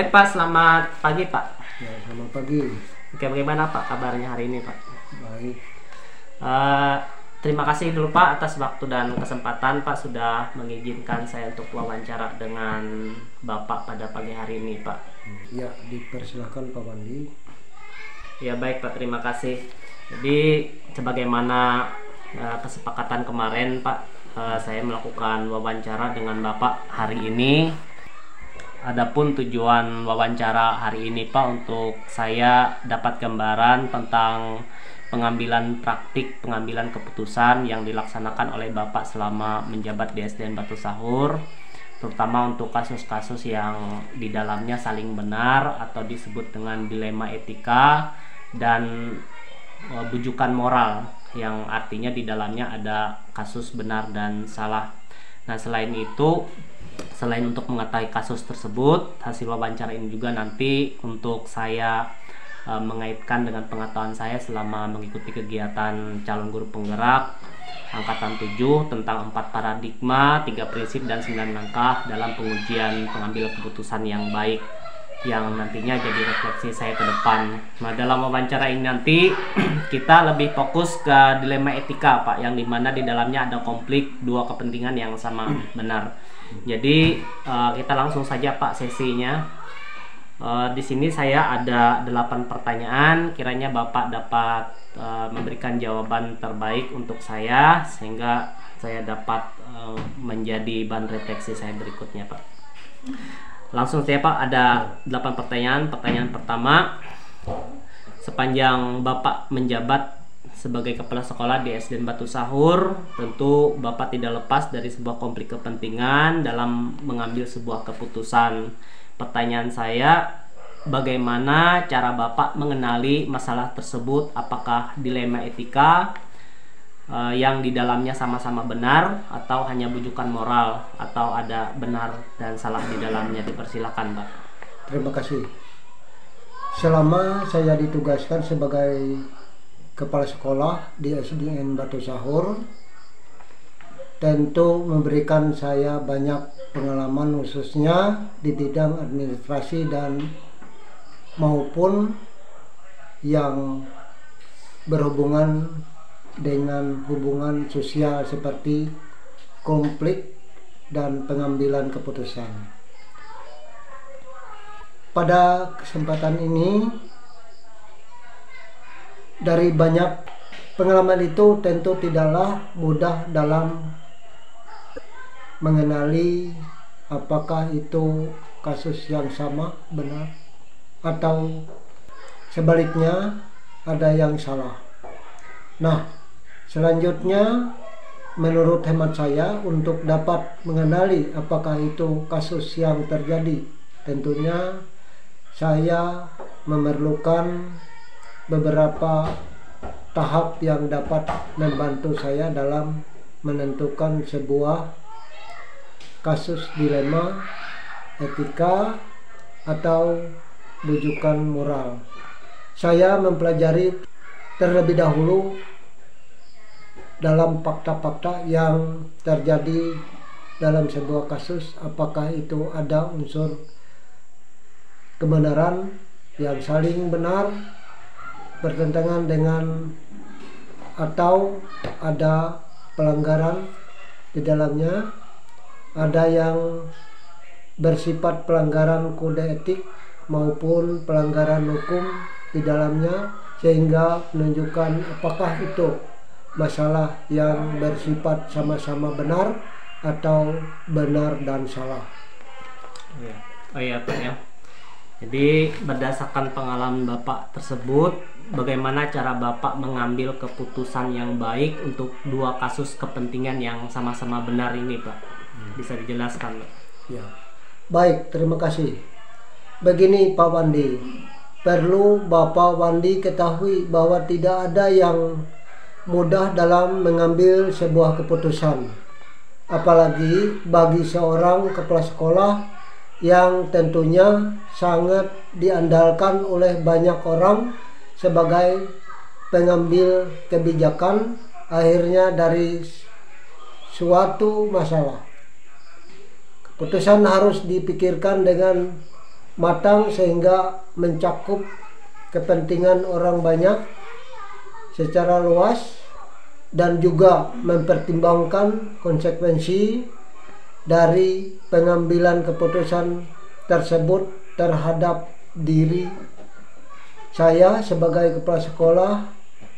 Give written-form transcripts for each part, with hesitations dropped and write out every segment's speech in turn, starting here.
Baik Pak, selamat pagi Pak. Ya, selamat pagi. Oke, bagaimana Pak kabarnya hari ini Pak? Baik. Terima kasih dulu Pak atas waktu dan kesempatan Pak sudah mengizinkan saya untuk wawancara dengan Bapak pada pagi hari ini Pak. Ya, dipersilakan Pak Wandi. Ya baik Pak, terima kasih. Jadi sebagaimana kesepakatan kemarin Pak, saya melakukan wawancara dengan Bapak hari ini. Adapun tujuan wawancara hari ini Pak, untuk saya dapat gambaran tentang pengambilan praktik, pengambilan keputusan yang dilaksanakan oleh Bapak selama menjabat di SDN Batu Sahur, terutama untuk kasus-kasus yang di dalamnya saling benar atau disebut dengan dilema etika dan bujukan moral, yang artinya di dalamnya ada kasus benar dan salah. Nah, selain itu, selain untuk mengetahui kasus tersebut, hasil wawancara ini juga nanti untuk saya mengaitkan dengan pengetahuan saya selama mengikuti kegiatan calon guru penggerak angkatan 7 tentang 4 paradigma, 3 prinsip dan 9 langkah dalam pengujian pengambil keputusan yang baik, yang nantinya jadi refleksi saya ke depan. Nah, dalam wawancara ini nanti kita lebih fokus ke dilema etika Pak, yang dimana di dalamnya ada konflik dua kepentingan yang sama benar. Jadi kita langsung saja Pak sesinya. Di sini saya ada 8 pertanyaan, kiranya Bapak dapat memberikan jawaban terbaik untuk saya sehingga saya dapat menjadi bahan refleksi saya berikutnya Pak. Langsung saya Pak, ada 8 pertanyaan. Pertanyaan pertama, sepanjang Bapak menjabat sebagai kepala sekolah di SDN Batu Sahur, tentu Bapak tidak lepas dari sebuah konflik kepentingan dalam mengambil sebuah keputusan. Pertanyaan saya, bagaimana cara Bapak mengenali masalah tersebut? Apakah dilema etika yang di dalamnya sama-sama benar, atau hanya bujukan moral, atau ada benar dan salah di dalamnya? Dipersilakan Pak. Terima kasih. Selama saya ditugaskan sebagai kepala sekolah di SDN Batu Sahur, tentu memberikan saya banyak pengalaman, khususnya di bidang administrasi dan maupun yang berhubungan dengan hubungan sosial seperti konflik dan pengambilan keputusan. Pada kesempatan ini, dari banyak pengalaman itu tentu tidaklah mudah dalam mengenali apakah itu kasus yang sama benar atau sebaliknya ada yang salah. Nah, selanjutnya menurut hemat saya, untuk dapat mengenali apakah itu kasus yang terjadi, tentunya saya memerlukan beberapa tahap yang dapat membantu saya dalam menentukan sebuah kasus dilema etika atau bujukan moral. Saya mempelajari terlebih dahulu dalam fakta-fakta yang terjadi dalam sebuah kasus, apakah itu ada unsur kebenaran yang saling benar, bertentangan dengan, atau ada pelanggaran di dalamnya, ada yang bersifat pelanggaran kode etik maupun pelanggaran hukum di dalamnya, sehingga menunjukkan apakah itu masalah yang bersifat sama-sama benar atau benar dan salah. Oh iya Pak ya. Jadi berdasarkan pengalaman Bapak tersebut, bagaimana cara Bapak mengambil keputusan yang baik untuk dua kasus kepentingan yang sama-sama benar ini Pak? Bisa dijelaskan Pak? Ya. Baik, terima kasih. Begini Pak Wandi, perlu Bapak Wandi ketahui bahwa tidak ada yang mudah dalam mengambil sebuah keputusan, apalagi bagi seorang kepala sekolah yang tentunya sangat diandalkan oleh banyak orang sebagai pengambil kebijakan akhirnya dari suatu masalah. Keputusan harus dipikirkan dengan matang sehingga mencakup kepentingan orang banyak secara luas dan juga mempertimbangkan konsekuensi dari pengambilan keputusan tersebut terhadap diri saya sebagai kepala sekolah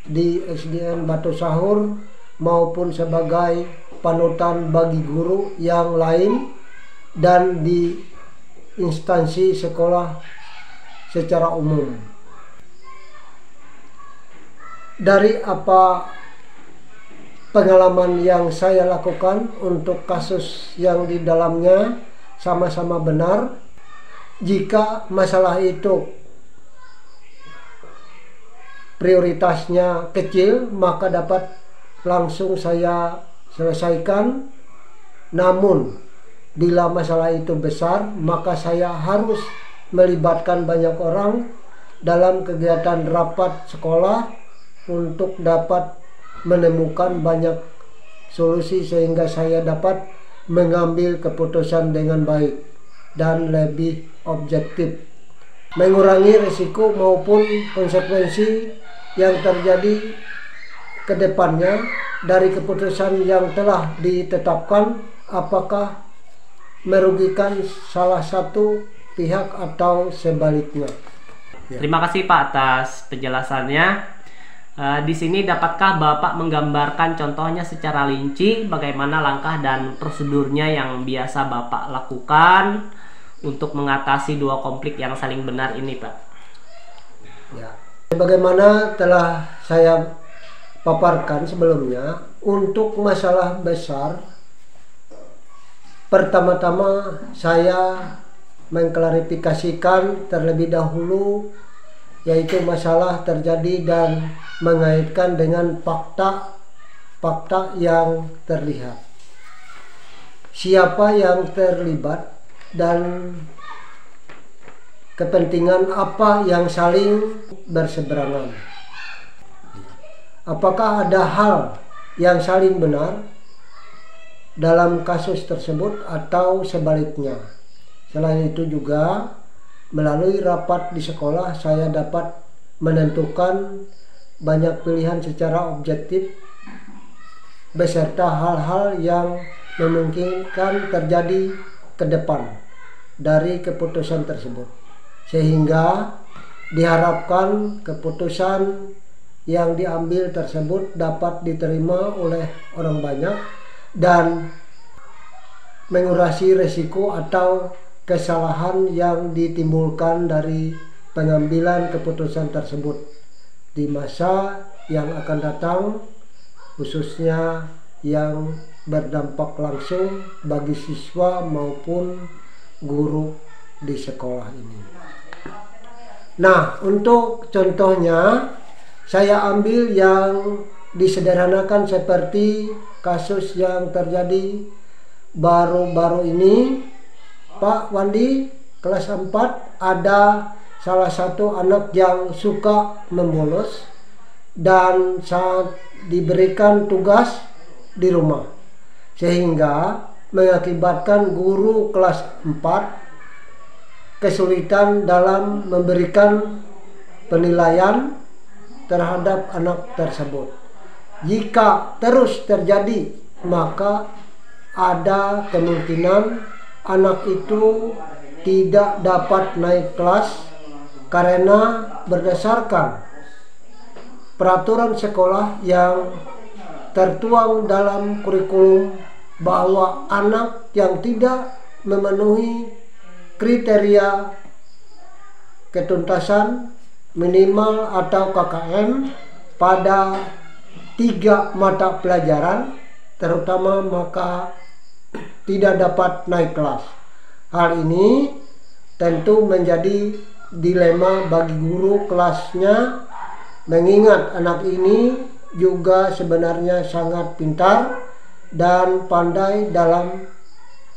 di SDN Batu Sahur maupun sebagai panutan bagi guru yang lain dan di instansi sekolah secara umum. Dari apa pengalaman yang saya lakukan untuk kasus yang di dalamnya sama-sama benar, jika masalah itu prioritasnya kecil maka dapat langsung saya selesaikan. Namun bila masalah itu besar maka saya harus melibatkan banyak orang dalam kegiatan rapat sekolah untuk dapat menemukan banyak solusi sehingga saya dapat mengambil keputusan dengan baik dan lebih objektif, mengurangi risiko maupun konsekuensi yang terjadi ke depannya dari keputusan yang telah ditetapkan, apakah merugikan salah satu pihak atau sebaliknya. Terima kasih Pak atas penjelasannya. Di sini dapatkah Bapak menggambarkan contohnya secara rinci bagaimana langkah dan prosedurnya yang biasa Bapak lakukan untuk mengatasi dua konflik yang saling benar ini, Pak? Ya, bagaimana telah saya paparkan sebelumnya, untuk masalah besar pertama-tama saya mengklarifikasikan terlebih dahulu, yaitu masalah terjadi dan mengaitkan dengan fakta yang terlihat, siapa yang terlibat dan kepentingan apa yang saling berseberangan. Apakah ada hal yang saling benar dalam kasus tersebut atau sebaliknya. Selain itu juga melalui rapat di sekolah saya dapat menentukan banyak pilihan secara objektif beserta hal-hal yang memungkinkan terjadi ke depan dari keputusan tersebut, sehingga diharapkan keputusan yang diambil tersebut dapat diterima oleh orang banyak dan mengurangi resiko atau kesalahan yang ditimbulkan dari pengambilan keputusan tersebut di masa yang akan datang, khususnya yang berdampak langsung bagi siswa maupun guru di sekolah ini. Nah, untuk contohnya saya ambil yang disederhanakan seperti kasus yang terjadi baru-baru ini. Pak Wandi, kelas 4, ada salah satu anak yang suka membolos dan saat diberikan tugas di rumah, sehingga mengakibatkan guru kelas 4 kesulitan dalam memberikan penilaian terhadap anak tersebut. Jika terus terjadi, maka ada kemungkinan anak itu tidak dapat naik kelas karena berdasarkan peraturan sekolah yang tertuang dalam kurikulum bahwa anak yang tidak memenuhi kriteria ketuntasan minimal atau KKM pada 3 mata pelajaran terutama maka tidak dapat naik kelas. Hal ini tentu menjadi dilema bagi guru kelasnya, mengingat anak ini juga sebenarnya sangat pintar dan pandai dalam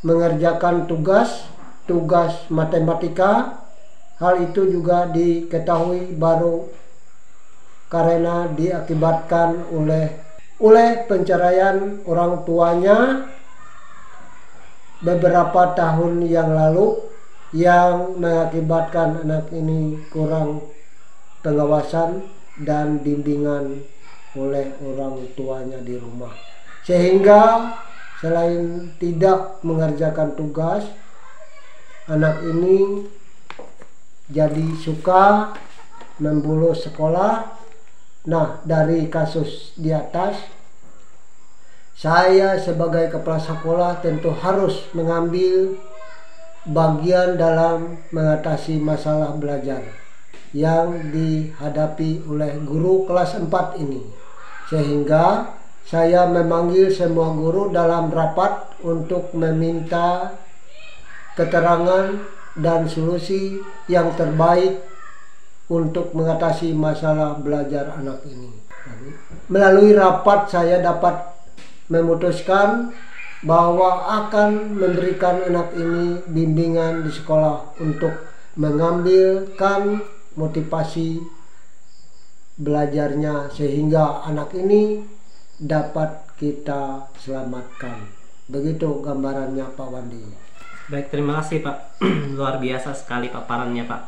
mengerjakan tugas matematika. Hal itu juga diketahui baru karena diakibatkan oleh penceraian orang tuanya beberapa tahun yang lalu, yang mengakibatkan anak ini kurang pengawasan dan bimbingan oleh orang tuanya di rumah, sehingga selain tidak mengerjakan tugas, anak ini jadi suka membolos sekolah. Nah, dari kasus di atas, saya sebagai kepala sekolah tentu harus mengambil bagian dalam mengatasi masalah belajar yang dihadapi oleh guru kelas 4 ini. Sehingga saya memanggil semua guru dalam rapat untuk meminta keterangan dan solusi yang terbaik untuk mengatasi masalah belajar anak ini. Melalui rapat saya dapat memutuskan bahwa akan memberikan anak ini bimbingan di sekolah untuk mengambilkan motivasi belajarnya sehingga anak ini dapat kita selamatkan. Begitu gambarannya Pak Wandi. Baik, terima kasih Pak. Luar biasa sekali paparannya Pak.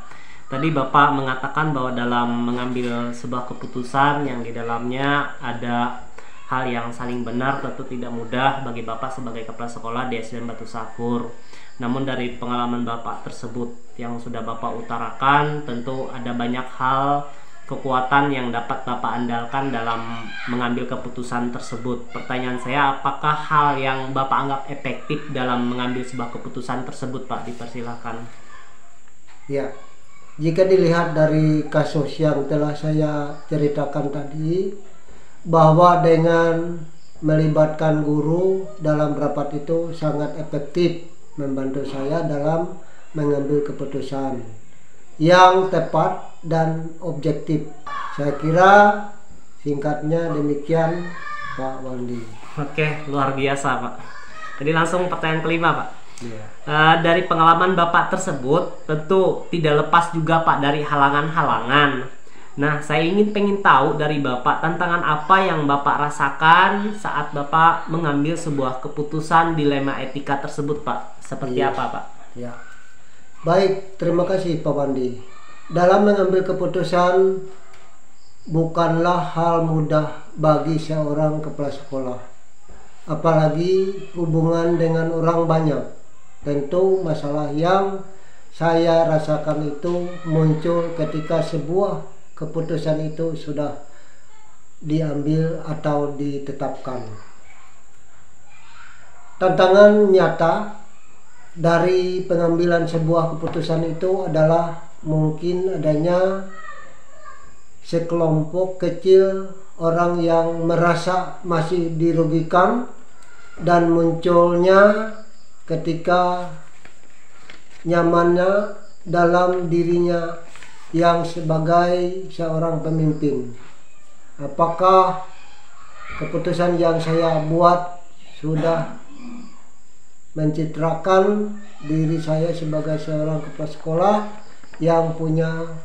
Tadi Bapak mengatakan bahwa dalam mengambil sebuah keputusan yang di dalamnya ada hal yang saling benar tentu tidak mudah bagi Bapak sebagai kepala sekolah di SDN Batu Sahur. Namun dari pengalaman Bapak tersebut yang sudah Bapak utarakan, tentu ada banyak hal kekuatan yang dapat Bapak andalkan dalam mengambil keputusan tersebut. Pertanyaan saya, apakah hal yang Bapak anggap efektif dalam mengambil sebuah keputusan tersebut Pak? Dipersilakan. Ya. Jika dilihat dari kasus yang telah saya ceritakan tadi, bahwa dengan melibatkan guru dalam rapat itu sangat efektif membantu saya dalam mengambil keputusan yang tepat dan objektif. Saya kira singkatnya demikian Pak Wandi. Oke, luar biasa Pak. Jadi langsung pertanyaan kelima Pak. Ya. Dari pengalaman Bapak tersebut tentu tidak lepas juga Pak dari halangan-halangan. Nah, saya pengen tahu dari Bapak tantangan apa yang Bapak rasakan saat Bapak mengambil sebuah keputusan dilema etika tersebut Pak. Seperti apa Pak? Ya. Baik, terima kasih Pak Wandi. Dalam mengambil keputusan bukanlah hal mudah bagi seorang kepala sekolah. Apalagi hubungan dengan orang banyak. Tentu masalah yang saya rasakan itu muncul ketika sebuah keputusan itu sudah diambil atau ditetapkan. Tantangan nyata dari pengambilan sebuah keputusan itu adalah mungkin adanya sekelompok kecil orang yang merasa masih dirugikan dan munculnya ketika nyamannya dalam dirinya yang sebagai seorang pemimpin. Apakah keputusan yang saya buat sudah mencitrakan diri saya sebagai seorang kepala sekolah yang punya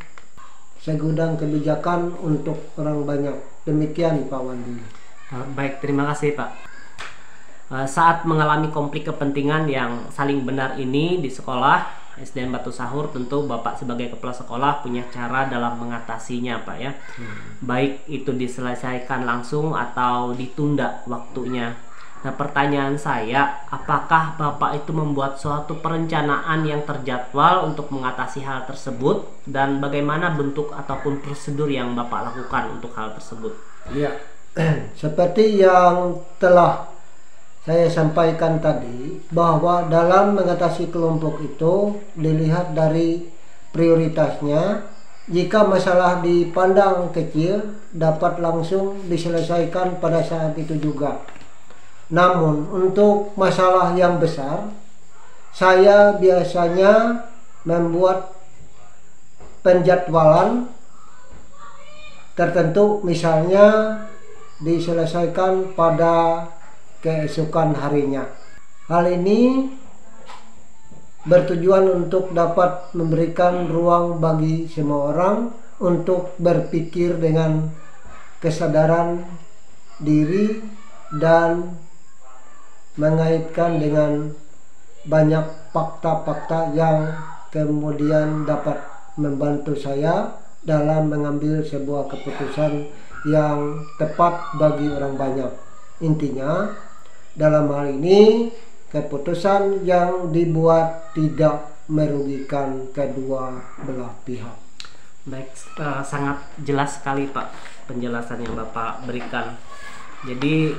segudang kebijakan untuk orang banyak? Demikian Pak Wandi. Baik, terima kasih Pak. Saat mengalami konflik kepentingan yang saling benar ini di sekolah SDN Batu Sahur, tentu Bapak sebagai kepala sekolah punya cara dalam mengatasinya Pak ya. Baik itu diselesaikan langsung atau ditunda waktunya. Nah, pertanyaan saya, apakah Bapak itu membuat suatu perencanaan yang terjadwal untuk mengatasi hal tersebut, dan bagaimana bentuk ataupun prosedur yang Bapak lakukan untuk hal tersebut? Ya, seperti yang telah saya sampaikan tadi, bahwa dalam mengatasi kelompok itu dilihat dari prioritasnya. Jika masalah dipandang kecil, dapat langsung diselesaikan pada saat itu juga. Namun untuk masalah yang besar, saya biasanya membuat penjadwalan tertentu, misalnya diselesaikan pada keesokan harinya. Hal ini bertujuan untuk dapat memberikan ruang bagi semua orang untuk berpikir dengan kesadaran diri dan mengaitkan dengan banyak fakta-fakta yang kemudian dapat membantu saya dalam mengambil sebuah keputusan yang tepat bagi orang banyak. Intinya dalam hal ini keputusan yang dibuat tidak merugikan kedua belah pihak. Baik, sangat jelas sekali Pak penjelasan yang Bapak berikan. Jadi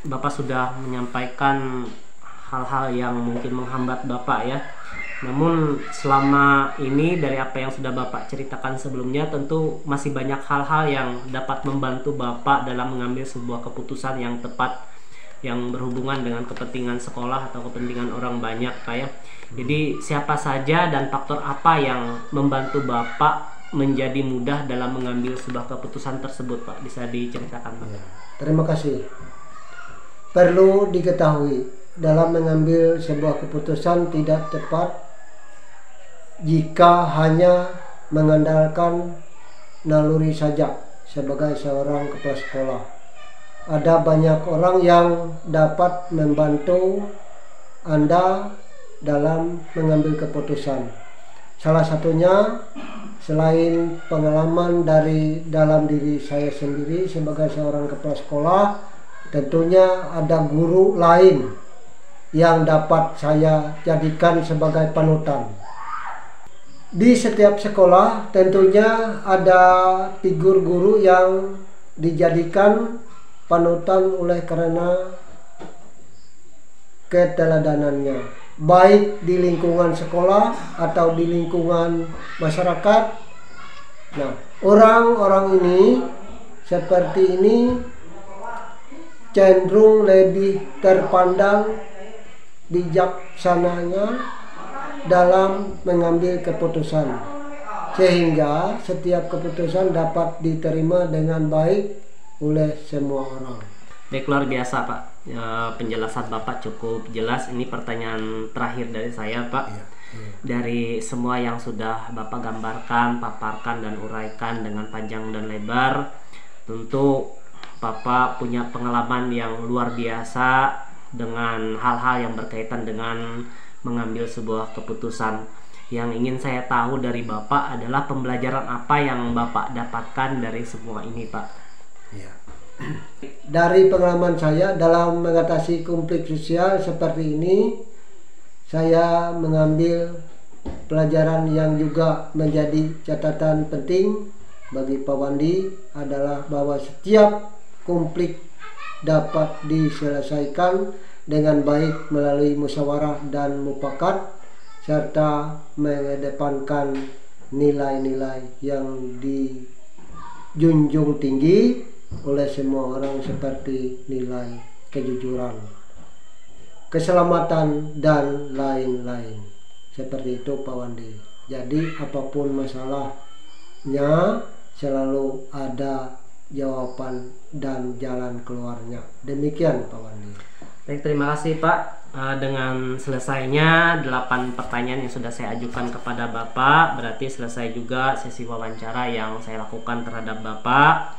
Bapak sudah menyampaikan hal-hal yang mungkin menghambat Bapak ya. Namun selama ini dari apa yang sudah Bapak ceritakan sebelumnya, tentu masih banyak hal-hal yang dapat membantu Bapak dalam mengambil sebuah keputusan yang tepat yang berhubungan dengan kepentingan sekolah atau kepentingan orang banyak Pak ya. Jadi siapa saja dan faktor apa yang membantu Bapak menjadi mudah dalam mengambil sebuah keputusan tersebut Pak? Bisa diceritakan Pak? Ya, terima kasih. Perlu diketahui dalam mengambil sebuah keputusan tidak tepat jika hanya mengandalkan naluri saja sebagai seorang kepala sekolah. Ada banyak orang yang dapat membantu Anda dalam mengambil keputusan. Salah satunya selain pengalaman dari dalam diri saya sendiri sebagai seorang kepala sekolah, tentunya ada guru lain yang dapat saya jadikan sebagai panutan. Di setiap sekolah tentunya ada figur guru yang dijadikan panutan oleh karena keteladanannya, baik di lingkungan sekolah atau di lingkungan masyarakat. Nah, orang-orang ini seperti ini cenderung lebih terpandang bijaksananya dalam mengambil keputusan, sehingga setiap keputusan dapat diterima dengan baik oleh semua orang. Baik, luar biasa Pak, penjelasan Bapak cukup jelas. Ini pertanyaan terakhir dari saya Pak. Dari semua yang sudah Bapak gambarkan, paparkan dan uraikan dengan panjang dan lebar, tentu Bapak punya pengalaman yang luar biasa dengan hal-hal yang berkaitan dengan mengambil sebuah keputusan. Yang ingin saya tahu dari Bapak adalah pembelajaran apa yang Bapak dapatkan dari semua ini Pak? Ya. Dari pengalaman saya dalam mengatasi konflik sosial seperti ini, saya mengambil pelajaran yang juga menjadi catatan penting bagi Pak Wandi adalah bahwa setiap konflik dapat diselesaikan dengan baik melalui musyawarah dan mufakat serta mengedepankan nilai-nilai yang dijunjung tinggi oleh semua orang seperti nilai kejujuran, keselamatan dan lain-lain. Seperti itu Pak Wandi. Jadi apapun masalahnya selalu ada jawaban dan jalan keluarnya. Demikian Pak Wandi. Baik, terima kasih Pak. Dengan selesainya 8 pertanyaan yang sudah saya ajukan kepada Bapak, berarti selesai juga sesi wawancara yang saya lakukan terhadap Bapak.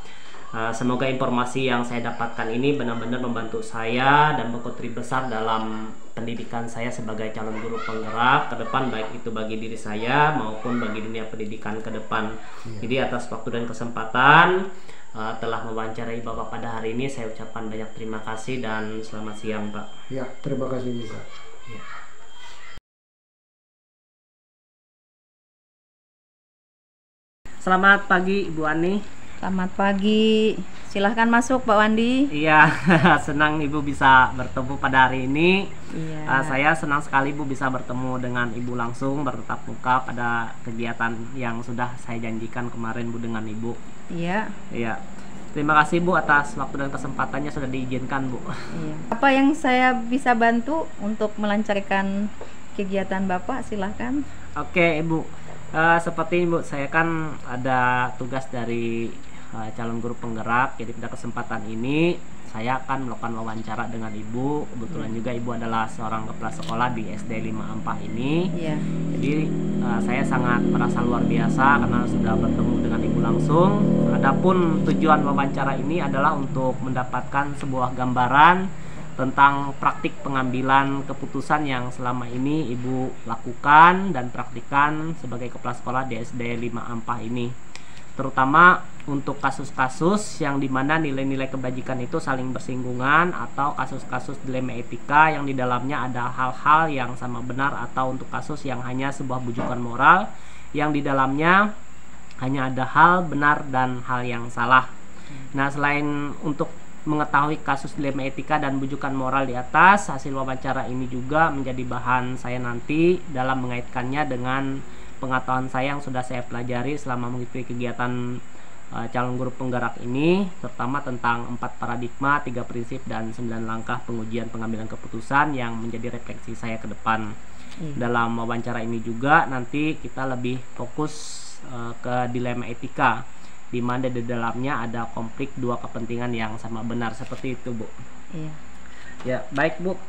Semoga informasi yang saya dapatkan ini benar-benar membantu saya dan berkontribusi besar dalam pendidikan saya sebagai calon guru penggerak ke depan, baik itu bagi diri saya maupun bagi dunia pendidikan ke depan. Jadi atas waktu dan kesempatan telah mewawancarai Bapak pada hari ini, saya ucapkan banyak terima kasih dan selamat siang Pak. Ya, terima kasih juga. Ya. Selamat pagi Ibu Ani. Selamat pagi, silahkan masuk Pak Wandi. Iya, senang Ibu bisa bertemu pada hari ini. Iya. Saya senang sekali Ibu bisa bertemu dengan Ibu langsung bertatap muka pada kegiatan yang sudah saya janjikan kemarin Bu dengan Ibu. Iya. Iya. Terima kasih Bu atas waktu dan kesempatannya sudah diizinkan Bu. Iya. Apa yang saya bisa bantu untuk melancarkan kegiatan Bapak, silahkan. Oke Ibu. Seperti Ibu, saya kan ada tugas dari calon guru penggerak. Jadi pada kesempatan ini saya akan melakukan wawancara dengan Ibu. Kebetulan juga Ibu adalah seorang kepala sekolah di SD 5 Ampah ini. Iya. Jadi saya sangat merasa luar biasa karena sudah bertemu dengan Ibu langsung. Adapun tujuan wawancara ini adalah untuk mendapatkan sebuah gambaran tentang praktik pengambilan keputusan yang selama ini Ibu lakukan dan praktikan sebagai kepala sekolah di SD 5 Ampah ini, terutama untuk kasus-kasus yang dimana nilai-nilai kebajikan itu saling bersinggungan, atau kasus-kasus dilema etika yang di dalamnya ada hal-hal yang sama benar, atau untuk kasus yang hanya sebuah bujukan moral yang di dalamnya hanya ada hal benar dan hal yang salah. Nah, selain untuk mengetahui kasus dilema etika dan bujukan moral di atas, hasil wawancara ini juga menjadi bahan saya nanti dalam mengaitkannya dengan pengetahuan saya yang sudah saya pelajari selama mengikuti kegiatan calon guru penggerak ini, terutama tentang 4 paradigma, 3 prinsip, dan 9 langkah pengujian pengambilan keputusan yang menjadi refleksi saya ke depan. Dalam wawancara ini juga nanti kita lebih fokus ke dilema etika, di mana di dalamnya ada konflik dua kepentingan yang sama benar, seperti itu, Bu. Iya. Ya, baik, Bu.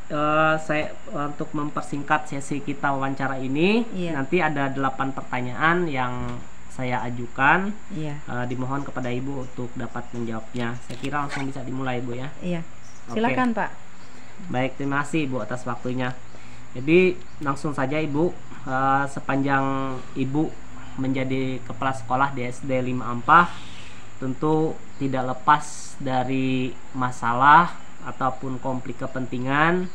Saya untuk mempersingkat sesi kita wawancara ini, nanti ada 8 pertanyaan yang saya ajukan. Dimohon kepada Ibu untuk dapat menjawabnya. Saya kira langsung bisa dimulai, Bu, ya. Iya. Silakan, Pak. Baik, terima kasih, Bu, atas waktunya. Jadi langsung saja, Ibu. Sepanjang Ibu menjadi kepala sekolah di SD 5 Ampah, tentu tidak lepas dari masalah ataupun konflik kepentingan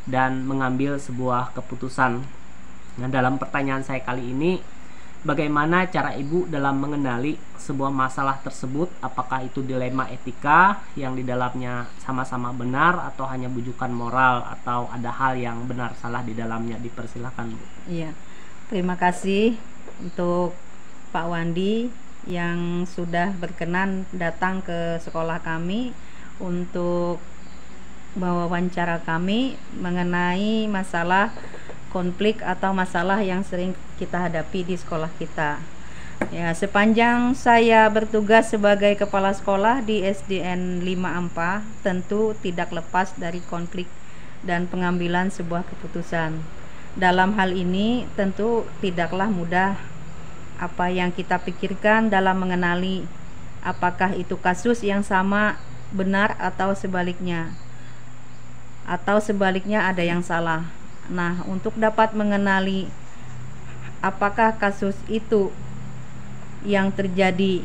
dan mengambil sebuah keputusan. Nah, dalam pertanyaan saya kali ini, bagaimana cara Ibu dalam mengenali sebuah masalah tersebut? Apakah itu dilema etika yang di dalamnya sama-sama benar, atau hanya bujukan moral, atau ada hal yang benar salah di dalamnya? Dipersilahkan, Bu. Iya. Terima kasih untuk Pak Wandi yang sudah berkenan datang ke sekolah kami untuk mewawancara kami mengenai masalah konflik atau masalah yang sering kita hadapi di sekolah kita. Ya, sepanjang saya bertugas sebagai kepala sekolah di SDN 5 Ampah, tentu tidak lepas dari konflik dan pengambilan sebuah keputusan. Dalam hal ini tentu tidaklah mudah apa yang kita pikirkan dalam mengenali apakah itu kasus yang sama benar atau sebaliknya ada yang salah. Nah, untuk dapat mengenali apakah kasus itu yang terjadi,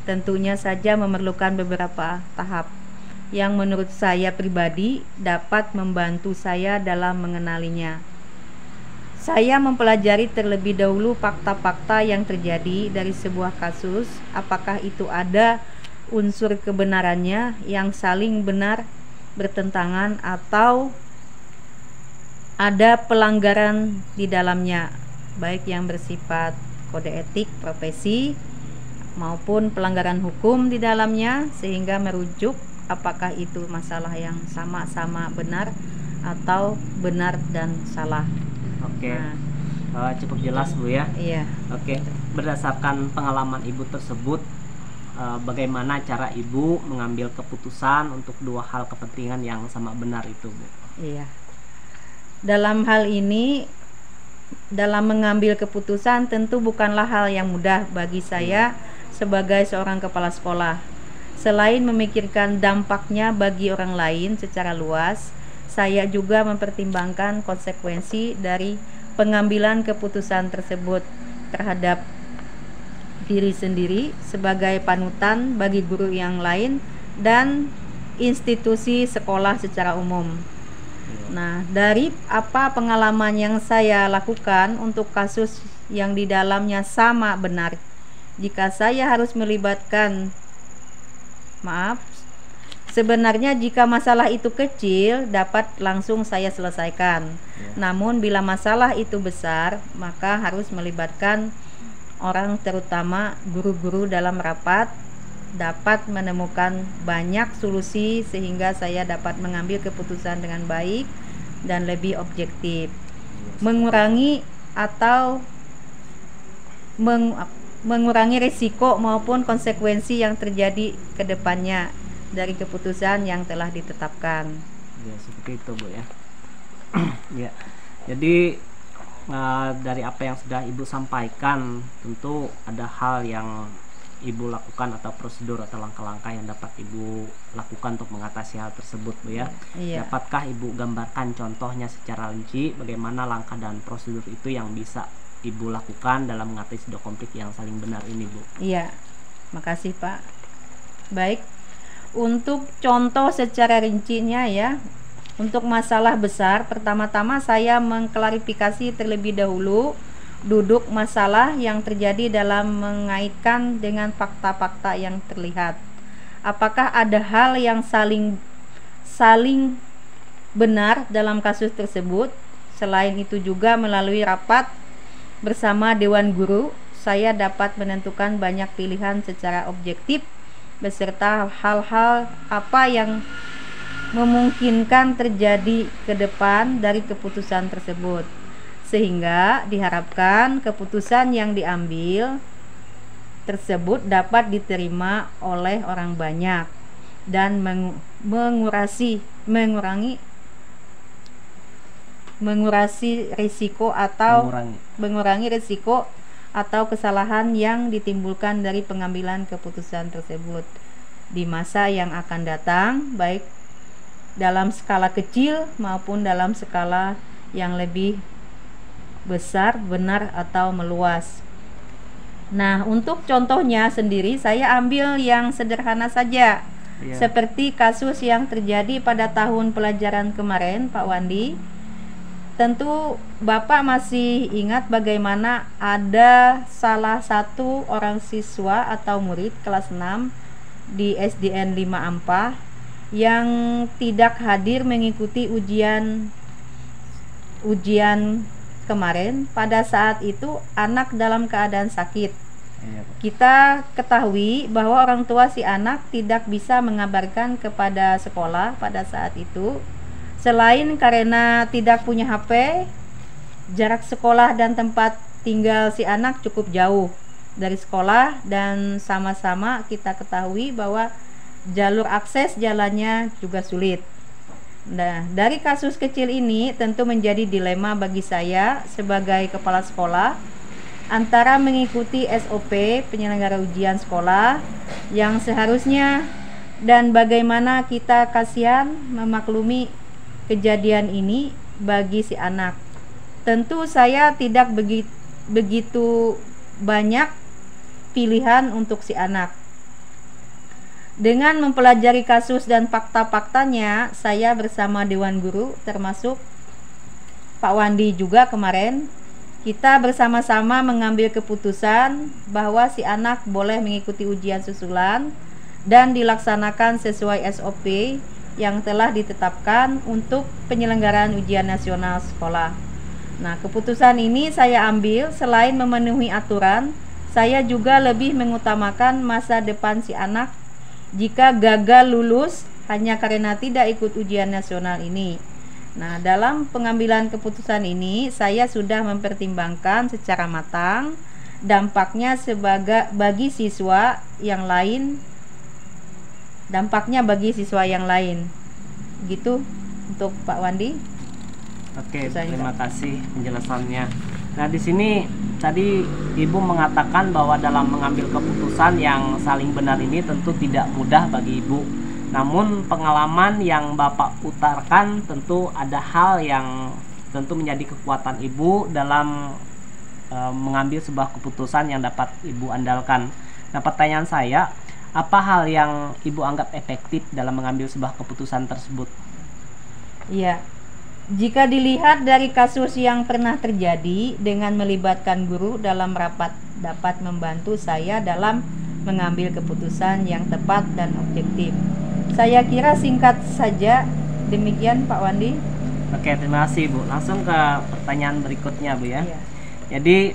tentunya saja memerlukan beberapa tahap yang menurut saya pribadi dapat membantu saya dalam mengenalinya. Saya mempelajari terlebih dahulu fakta-fakta yang terjadi dari sebuah kasus, apakah itu ada unsur kebenarannya yang saling benar bertentangan, atau ada pelanggaran di dalamnya, baik yang bersifat kode etik profesi maupun pelanggaran hukum di dalamnya, sehingga merujuk apakah itu masalah yang sama-sama benar atau benar dan salah. Oke. Cukup jelas, Bu, ya. Iya. Oke. Berdasarkan pengalaman Ibu tersebut, bagaimana cara Ibu mengambil keputusan untuk dua hal kepentingan yang sama benar itu, Bu? Iya. Dalam hal ini, dalam mengambil keputusan tentu bukanlah hal yang mudah bagi saya sebagai seorang kepala sekolah. Selain memikirkan dampaknya bagi orang lain secara luas, saya juga mempertimbangkan konsekuensi dari pengambilan keputusan tersebut terhadap diri sendiri sebagai panutan bagi guru yang lain dan institusi sekolah secara umum. Nah, dari apa pengalaman yang saya lakukan untuk kasus yang di dalamnya sama benar, jika saya harus melibatkan sebenarnya jika masalah itu kecil dapat langsung saya selesaikan. Namun bila masalah itu besar, maka harus melibatkan orang, terutama guru-guru dalam rapat, dapat menemukan banyak solusi sehingga saya dapat mengambil keputusan dengan baik dan lebih objektif, mengurangi atau mengurangi risiko maupun konsekuensi yang terjadi ke depannya dari keputusan yang telah ditetapkan. Ya, seperti itu, Bu, ya. Ya. Jadi dari apa yang sudah Ibu sampaikan, tentu ada hal yang Ibu lakukan atau prosedur atau langkah-langkah yang dapat Ibu lakukan untuk mengatasi hal tersebut, Bu ya. Iya. Dapatkah Ibu gambarkan contohnya secara rinci bagaimana langkah dan prosedur itu yang bisa Ibu lakukan dalam mengatasi dua konflik yang saling benar ini, Bu? Iya, makasih Pak. Baik, untuk contoh secara rincinya ya, untuk masalah besar, pertama-tama saya mengklarifikasi terlebih dahulu duduk masalah yang terjadi dalam mengaitkan dengan fakta-fakta yang terlihat. Apakah ada hal yang saling benar dalam kasus tersebut? Selain itu juga melalui rapat bersama Dewan Guru, saya dapat menentukan banyak pilihan secara objektif beserta hal-hal apa yang memungkinkan terjadi ke depan dari keputusan tersebut, sehingga diharapkan keputusan yang diambil tersebut dapat diterima oleh orang banyak dan mengurangi risiko atau kesalahan yang ditimbulkan dari pengambilan keputusan tersebut di masa yang akan datang, baik dalam skala kecil maupun dalam skala yang lebih besar, benar atau meluas. Nah, untuk contohnya sendiri saya ambil yang sederhana saja. Seperti kasus yang terjadi pada tahun pelajaran kemarin, Pak Wandi. Tentu Bapak masih ingat bagaimana ada salah satu orang siswa atau murid kelas 6 di SDN 5 Ampah yang tidak hadir mengikuti ujian kemarin. Pada saat itu anak dalam keadaan sakit. Kita ketahui bahwa orang tua si anak tidak bisa mengabarkan kepada sekolah pada saat itu. Selain karena tidak punya HP, jarak sekolah dan tempat tinggal si anak cukup jauh dari sekolah, dan sama-sama kita ketahui bahwa jalur akses jalannya juga sulit. Nah, dari kasus kecil ini tentu menjadi dilema bagi saya sebagai kepala sekolah antara mengikuti SOP penyelenggara ujian sekolah yang seharusnya dan bagaimana kita kasihan memaklumi kejadian ini bagi si anak. Tentu saya tidak begitu banyak pilihan untuk si anak. Dengan mempelajari kasus dan fakta-faktanya, saya bersama Dewan Guru termasuk Pak Wandi juga kemarin, kita bersama-sama mengambil keputusan bahwa si anak boleh mengikuti ujian susulan dan dilaksanakan sesuai SOP yang telah ditetapkan untuk penyelenggaraan ujian nasional sekolah. Nah, keputusan ini saya ambil selain memenuhi aturan, saya juga lebih mengutamakan masa depan si anak jika gagal lulus hanya karena tidak ikut ujian nasional ini. Nah, dalam pengambilan keputusan ini saya sudah mempertimbangkan secara matang dampaknya bagi siswa yang lain. Gitu untuk Pak Wandi. Oke, terima kasih penjelasannya. Nah, di sini tadi Ibu mengatakan bahwa dalam mengambil keputusan yang saling benar ini tentu tidak mudah bagi Ibu. Namun pengalaman yang Bapak utarakan tentu ada hal yang tentu menjadi kekuatan Ibu dalam mengambil sebuah keputusan yang dapat Ibu andalkan. Nah, pertanyaan saya, apa hal yang Ibu anggap efektif dalam mengambil sebuah keputusan tersebut? Iya, jika dilihat dari kasus yang pernah terjadi dengan melibatkan guru dalam rapat dapat membantu saya dalam mengambil keputusan yang tepat dan objektif. Saya kira singkat saja demikian Pak Wandi. Oke, terima kasih Bu. Langsung ke pertanyaan berikutnya Bu ya. Iya. Jadi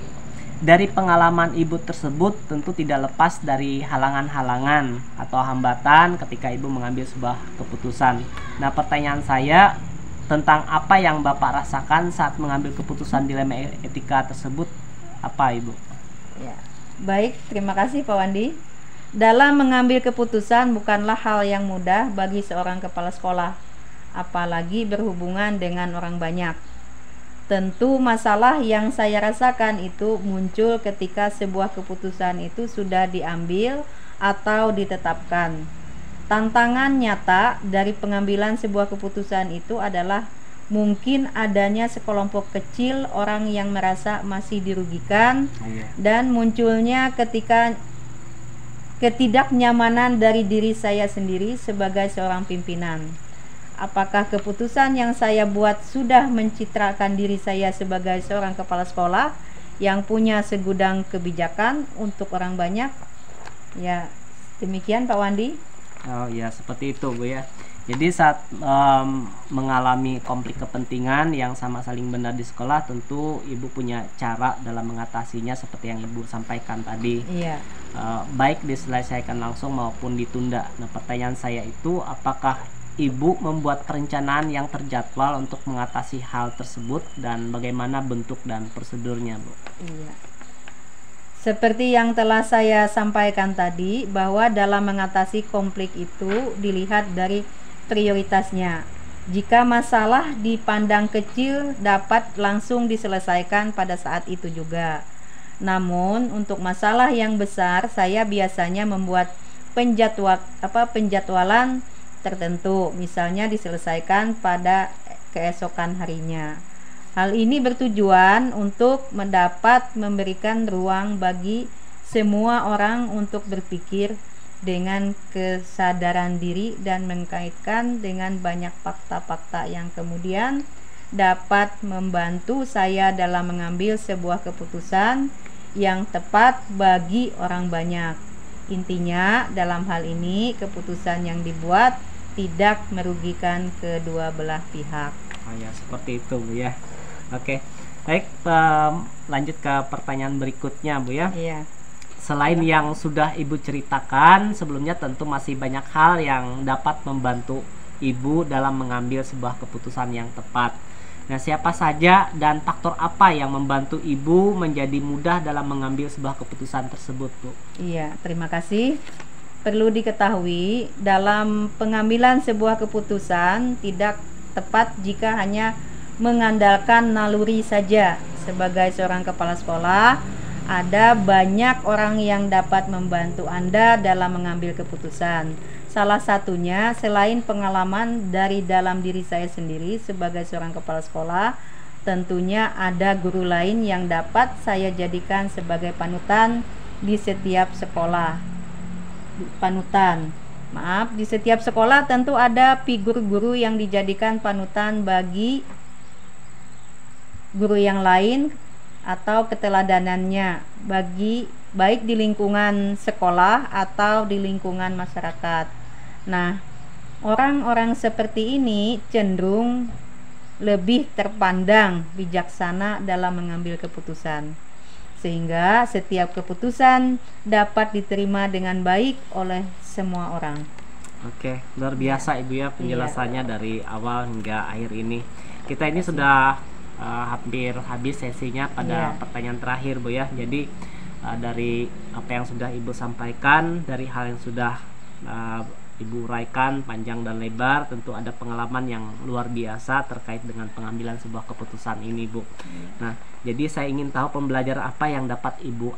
dari pengalaman Ibu tersebut tentu tidak lepas dari halangan-halangan atau hambatan ketika Ibu mengambil sebuah keputusan. Nah, pertanyaan saya tentang apa yang Bapak rasakan saat mengambil keputusan dilema etika tersebut, apa Ibu? Ya. Baik, terima kasih Pak Wandi. Dalam mengambil keputusan bukanlah hal yang mudah bagi seorang kepala sekolah, apalagi berhubungan dengan orang banyak. Tentu masalah yang saya rasakan itu muncul ketika sebuah keputusan itu sudah diambil atau ditetapkan. Tantangan nyata dari pengambilan sebuah keputusan itu adalah mungkin adanya sekelompok kecil orang yang merasa masih dirugikan dan munculnya ketika ketidaknyamanan dari diri saya sendiri sebagai seorang pimpinan. Apakah keputusan yang saya buat sudah mencitrakan diri saya sebagai seorang kepala sekolah yang punya segudang kebijakan untuk orang banyak? Ya, demikian Pak Wandi. Oh ya, seperti itu Bu ya. Jadi saat mengalami konflik kepentingan yang sama saling benar di sekolah, tentu Ibu punya cara dalam mengatasinya seperti yang Ibu sampaikan tadi. Iya. Baik diselesaikan langsung maupun ditunda. Nah, pertanyaan saya itu, apakah Ibu membuat perencanaan yang terjadwal untuk mengatasi hal tersebut dan bagaimana bentuk dan prosedurnya, Bu? Iya. Seperti yang telah saya sampaikan tadi, bahwa dalam mengatasi konflik itu dilihat dari prioritasnya. Jika masalah dipandang kecil dapat langsung diselesaikan pada saat itu juga. Namun untuk masalah yang besar saya biasanya membuat penjadwalan tertentu, misalnya diselesaikan pada keesokan harinya. Hal ini bertujuan untuk memberikan ruang bagi semua orang untuk berpikir dengan kesadaran diri dan mengkaitkan dengan banyak fakta-fakta yang kemudian dapat membantu saya dalam mengambil sebuah keputusan yang tepat bagi orang banyak. Intinya dalam hal ini keputusan yang dibuat tidak merugikan kedua belah pihak. Oh ya, seperti itu Bu ya. Oke, baik, lanjut ke pertanyaan berikutnya Bu ya. Iya. Selain yang sudah Ibu ceritakan sebelumnya, tentu masih banyak hal yang dapat membantu Ibu dalam mengambil sebuah keputusan yang tepat. Nah, siapa saja dan faktor apa yang membantu Ibu menjadi mudah dalam mengambil sebuah keputusan tersebut, Bu? Iya, terima kasih. Perlu diketahui, dalam pengambilan sebuah keputusan tidak tepat jika hanya mengandalkan naluri saja. Sebagai seorang kepala sekolah, ada banyak orang yang dapat membantu Anda dalam mengambil keputusan. Salah satunya, selain pengalaman dari dalam diri saya sendiri sebagai seorang kepala sekolah, tentunya ada guru lain yang dapat saya jadikan sebagai panutan di setiap sekolah. Di setiap sekolah tentu ada figur guru yang dijadikan panutan bagi guru yang lain atau keteladanannya baik di lingkungan sekolah atau di lingkungan masyarakat. Nah, orang-orang seperti ini cenderung lebih terpandang bijaksana dalam mengambil keputusan, sehingga setiap keputusan dapat diterima dengan baik oleh semua orang. Oke, luar biasa Ibu ya penjelasannya dari awal hingga akhir ini. Kita ini sudah hampir habis sesinya pada pertanyaan terakhir Bu ya. Jadi dari apa yang sudah Ibu sampaikan, dari hal yang sudah Ibu uraikan panjang dan lebar, tentu ada pengalaman yang luar biasa terkait dengan pengambilan sebuah keputusan ini Bu. Nah, jadi saya ingin tahu pembelajaran apa yang dapat Ibu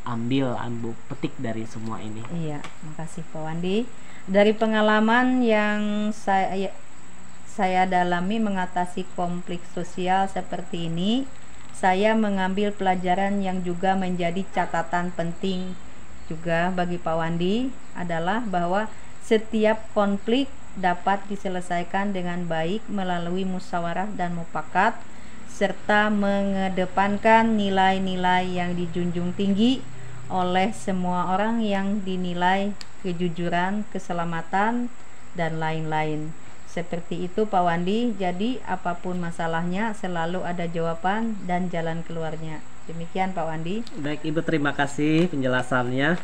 petik dari semua ini. Iya, makasih Pak Wandi. Dari pengalaman yang saya dalami mengatasi konflik sosial seperti ini, saya mengambil pelajaran yang juga menjadi catatan penting juga bagi Pak Wandi adalah bahwa setiap konflik dapat diselesaikan dengan baik melalui musyawarah dan mufakat, serta mengedepankan nilai-nilai yang dijunjung tinggi oleh semua orang yang dinilai kejujuran, keselamatan, dan lain-lain. Seperti itu Pak Wandi, jadi apapun masalahnya selalu ada jawaban dan jalan keluarnya. Demikian Pak Wandi. Baik Ibu, terima kasih penjelasannya.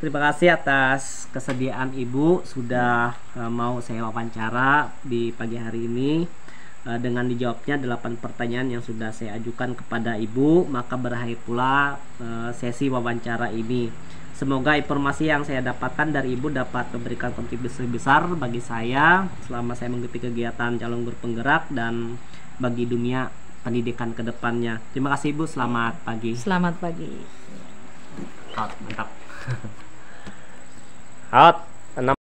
Terima kasih atas kesediaan Ibu sudah mau saya wawancara di pagi hari ini. Dengan dijawabnya 8 pertanyaan yang sudah saya ajukan kepada Ibu, maka berakhir pula sesi wawancara ini. Semoga informasi yang saya dapatkan dari Ibu dapat memberikan kontribusi besar bagi saya selama saya mengikuti kegiatan calon guru penggerak dan bagi dunia pendidikan kedepannya. Terima kasih Ibu, selamat pagi. Selamat pagi. Out, mantap. Out.